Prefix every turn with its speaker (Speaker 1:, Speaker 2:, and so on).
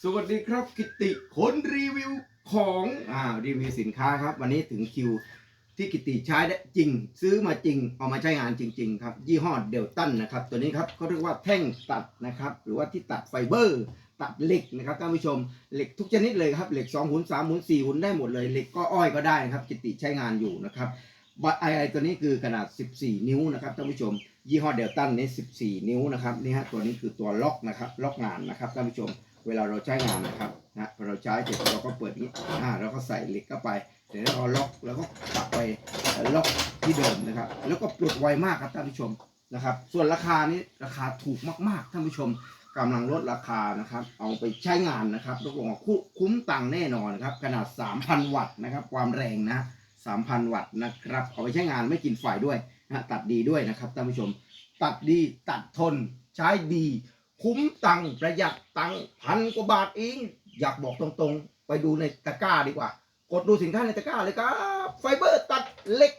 Speaker 1: สวัสดีครับกิติคนรีวิวของรีวิวสินค้าครับวันนี้ถึงคิวที่กิติใช้ได้จริงซื้อมาจริงเอามาใช้งานจริงๆครับยี่ห้อเดลตันนะครับตัวนี้ครับเขาเรียกว่าแท่งตัดนะครับหรือว่าที่ตัดไฟเบอร์ตัดเหล็กนะครับท่านผู้ชมเหล็กทุกชนิดเลยครับเหล็ก2 หุ่น3 หุ่น4 หุ่นได้หมดเลยเหล็กก็อ้อยก็ได้นะครับกิติใช้งานอยู่นะครับตัวนี้คือขนาด14 นิ้วนะครับท่านผู้ชมยี่ห้อเดลตันนี้14 นิ้วนะครับนี่ฮะตัวนี้คือตัวล็อกนะครับล็อกงานนะครับท่านผู้ชมเวลาเราใช้งานนะครับพอเราใช้เสร็จเราก็เปิดนี้เราก็ใส่เหล็กเข้าไปเสร็จแล้วเราล็อกแล้วก็กลับไปล็อกที่เดิมนะครับแล้วก็ปลดไวมากครับท่านผู้ชมนะครับส่วนราคานี้ราคาถูกมากๆท่านผู้ชมกำลังลดราคานะครับเอาไปใช้งานนะครับรับรองว่าคุ้มตังค์แน่นอนครับขนาด 3,000 วัตต์นะครับความแรงนะ 3,000 วัตต์นะครับเอาไปใช้งานไม่กินไฟด้วยนะตัดดีด้วยนะครับท่านผู้ชมตัดดีตัดทนใช้ดีคุ้มตังค์ประหยัดตังค์1,000 กว่าบาทเองอยากบอกตรงๆไปดูในตะกร้าดีกว่ากดดูสินค้าในตะกร้าเลยครับไฟเบอร์ตัดเหล็ก